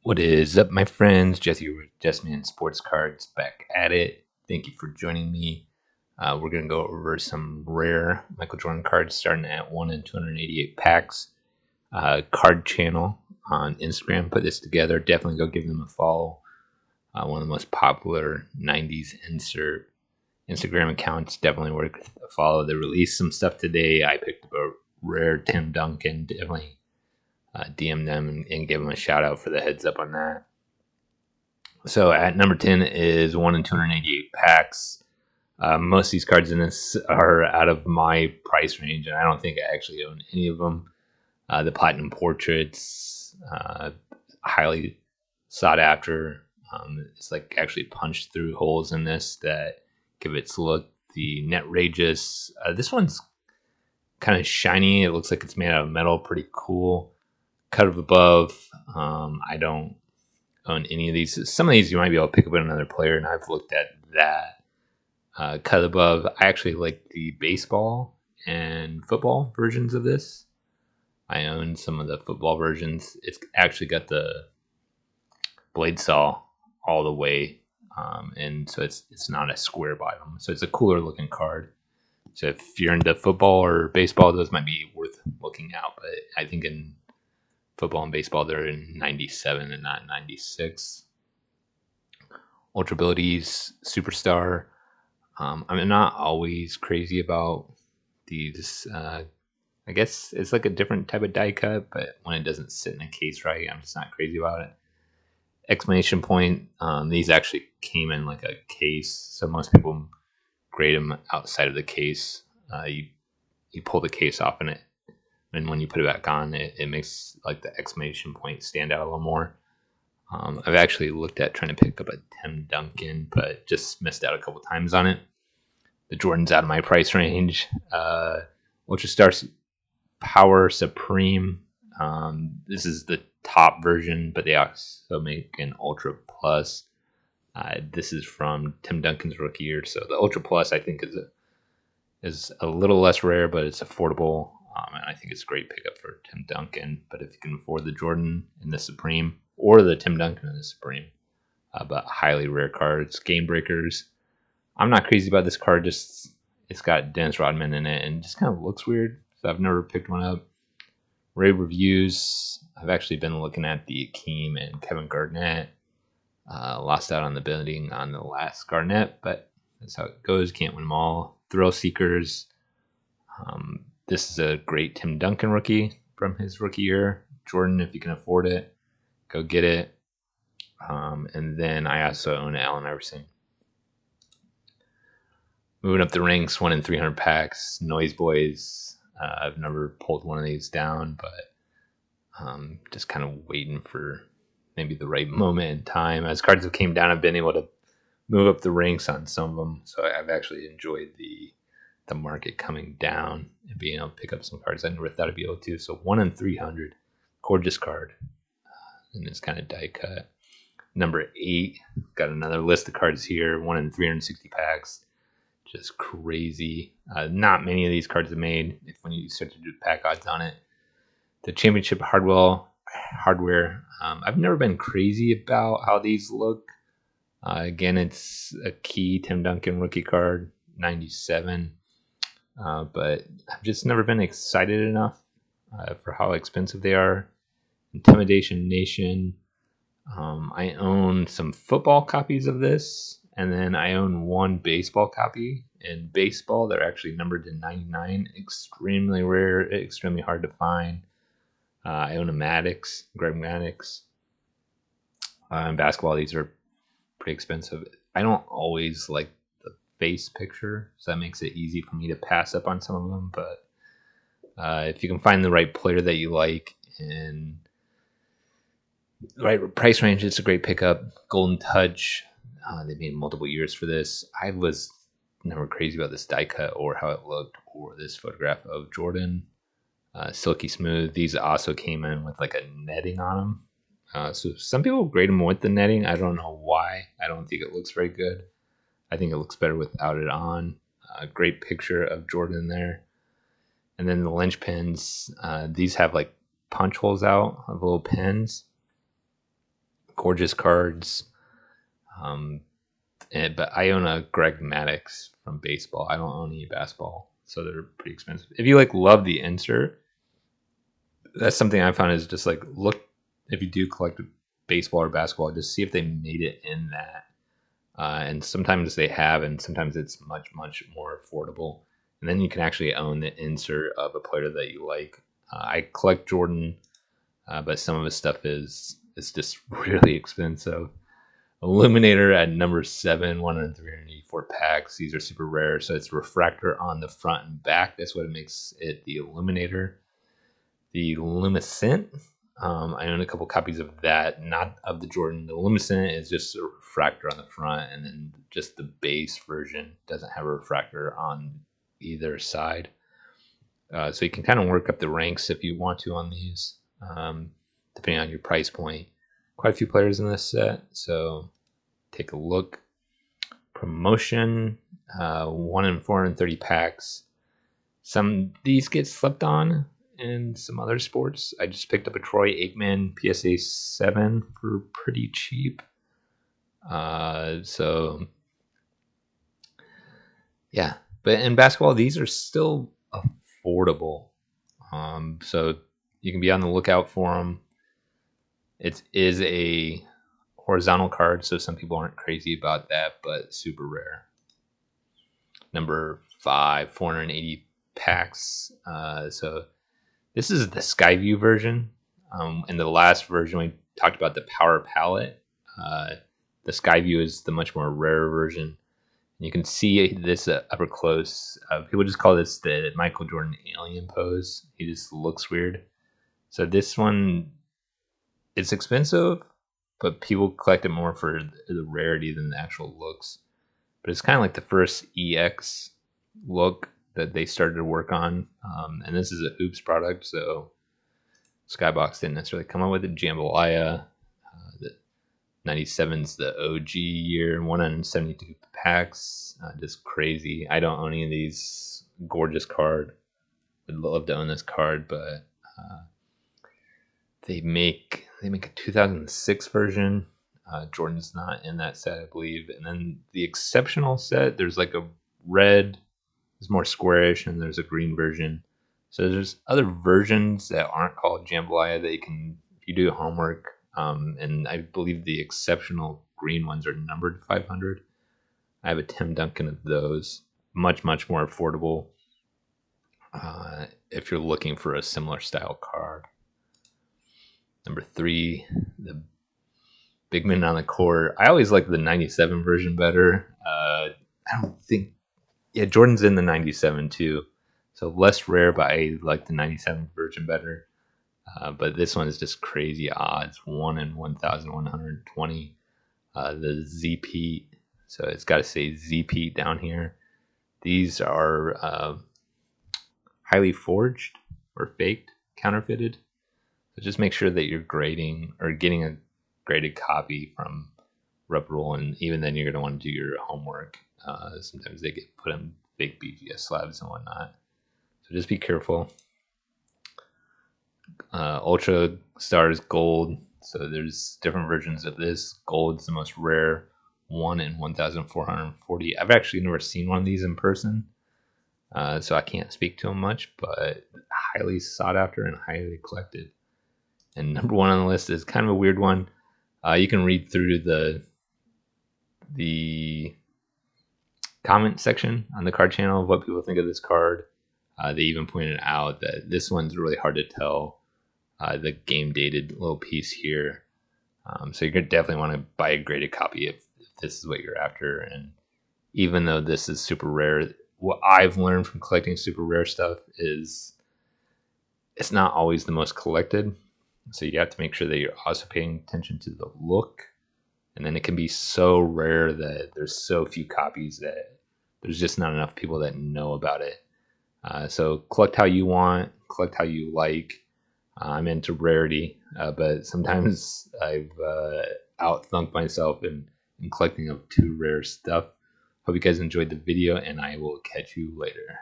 What is up, my friends? Jesse with Just Man Sports Cards back at it. Thank you for joining me. We're going to go over some rare Michael Jordan cards starting at 1 in 288 packs. Card channel on Instagram put this together. Definitely go give them a follow. One of the most popular 90s insert Instagram accounts. Definitely worth a follow. They released some stuff today. I picked up a rare Tim Duncan. Definitely DM them and give them a shout out for the heads up on that. So at number 10 is 1 in 288 packs. Most of these cards in this are out of my price range, and I don't think I actually own any of them. The Platinum Portraits, highly sought after. It's like actually punched through holes in this that give its look. The Netrageous, this one's kind of shiny. It looks like it's made out of metal. Pretty cool. Cut of Above. I don't own any of these. Some of these you might be able to pick up in another player, and I've looked at that. Cut Above. I actually like the baseball and football versions of this. I own some of the football versions. It's actually got the blade saw all the way, and so it's not a square bottom. So it's a cooler looking card. So if you're into football or baseball, those might be worth looking out. But I think in football and baseball, they're in 97 and not 96. Ultra Abilities Superstar. I'm not always crazy about these. I guess it's like a different type of die cut, but when it doesn't sit in a case right, I'm just not crazy about it. Exclamation point. These actually came in like a case, so most people grade them outside of the case. You pull the case off in it, and when you put it back on, it makes like the exclamation point stand out a little more. I've actually looked at trying to pick up a Tim Duncan, but just missed out a couple times on it. The Jordan's out of my price range. Ultra Star Power Supreme. This is the top version, but they also make an Ultra Plus. This is from Tim Duncan's rookie year, so the Ultra Plus I think is a little less rare, but it's affordable, and I think it's a great pickup for Tim Duncan. But if you can afford the Jordan and the Supreme, or the Tim Duncan and the Supreme, but highly rare cards. Game Breakers. I'm not crazy about this card. Just it's got Dennis Rodman in it, and just kind of looks weird. So I've never picked one up. Rave Reviews. I've actually been looking at the Akeem and Kevin Garnett. Lost out on the bidding on the last Garnett, but that's how it goes. Can't win them all. Thrill Seekers. This is a great Tim Duncan rookie from his rookie year. Jordan, if you can afford it, go get it. And then I also own Allen Iverson. Moving up the ranks, 1 in 300 packs. Noise Boys. I've never pulled one of these down, but just kind of waiting for maybe the right moment in time. As cards have came down, I've been able to move up the ranks on some of them. So I've actually enjoyed the market coming down and being able to pick up some cards I never thought I'd be able to. So 1 in 300. Gorgeous card. And it's kind of die cut. Number 8. Got another list of cards here. 1 in 360 packs. Just crazy. Not many of these cards are made when you start to do pack odds on it. The Championship hardware. I've never been crazy about how these look. Again, it's a key Tim Duncan rookie card, 97. But I've just never been excited enough for how expensive they are. Intimidation Nation. I own some football copies of this, and then I own one baseball copy. In baseball, they're actually numbered to 99. Extremely rare, extremely hard to find. I own a Maddox, Greg Maddox. In basketball, these are pretty expensive. I don't always like the face picture, so that makes it easy for me to pass up on some of them. But if you can find the right player that you like and the right price range, it's a great pickup. Golden Touch. They made multiple years for this. I was never crazy about this die cut or how it looked or this photograph of Jordan. Silky Smooth. These also came in with like a netting on them. So some people grade them with the netting. I don't know why. I don't think it looks very good. I think it looks better without it on. Great picture of Jordan there. And then the linchpins. These have like punch holes out of little pins. gorgeous cards. But I own a Greg Maddux from baseball. I don't own any basketball, so they're pretty expensive. If you love the insert, that's something I found is just look, if you do collect baseball or basketball, just see if they made it in that. And sometimes they have, and sometimes it's much more affordable. And then you can actually own the insert of a player that you like. I collect Jordan, but some of his stuff is just really expensive. Illuminator at number 7, 184 packs. These are super rare, so it's refractor on the front and back. That's what makes it the Illuminator. The Luminescent, I own a couple copies of that, not of the Jordan. The Luminescent is just a refractor on the front, and then just the base version doesn't have a refractor on either side. So you can kind of work up the ranks if you want to on these, depending on your price point. Quite a few players in this set, so take a look. Promotion, 1 in 430 packs. These get slept on in some other sports. I just picked up a Troy Aikman PSA 7 for pretty cheap. So yeah, but in basketball, these are still affordable. So you can be on the lookout for them. It is a horizontal card, so some people aren't crazy about that, but super rare. Number 5, 480 packs. So this is the Skyview version. In the last version, we talked about the Power Palette. The Skyview is the much more rare version. You can see this up close. People just call this the Michael Jordan alien pose. He just looks weird. So this one, it's expensive, but people collect it more for the rarity than the actual looks. But it's kind of like the first EX look that they started to work on. And this is a Hoops product, so Skybox didn't necessarily come up with it. Jambalaya, the 97's the OG year, 172 packs, just crazy. I don't own any of these. Gorgeous card. Would love to own this card, but they make a 2006 version. Jordan's not in that set, I believe. And then the exceptional set, there's like a red, it's more squarish, and there's a green version. So there's other versions that aren't called Jambalaya that you can, if you do homework. And I believe the exceptional green ones are numbered 500. I have a Tim Duncan of those. Much more affordable if you're looking for a similar style card. Number 3, the big men on the court. I always like the 97 version better. I don't think, yeah, Jordan's in the 97 too, so less rare, but I like the 97 version better. But this one is just crazy odds, 1 in 1,120. The Z-Pete, so it's got to say Z-Pete down here. These are highly forged or faked, counterfeited. So just make sure that you're grading or getting a graded copy from Reputable, and even then you're going to want to do your homework. Sometimes they get put in fake BGS slabs and whatnot. So just be careful. Ultra Stars Gold. So there's different versions of this. Gold's the most rare, 1 in 1,440. I've actually never seen one of these in person, so I can't speak to them much, but highly sought after and highly collected. And number 1 on the list is kind of a weird one. You can read through the comment section on the card channel of what people think of this card. They even pointed out that this one's really hard to tell. The game dated little piece here. So you're going to definitely want to buy a graded copy if this is what you're after. And even though this is super rare, what I've learned from collecting super rare stuff is it's not always the most collected. So you have to make sure that you're also paying attention to the look. And then it can be so rare that there's so few copies that there's just not enough people that know about it. So collect how you want, collect how you like. I'm into rarity, but sometimes I've outthunk myself in collecting of too rare stuff. Hope you guys enjoyed the video, and I will catch you later.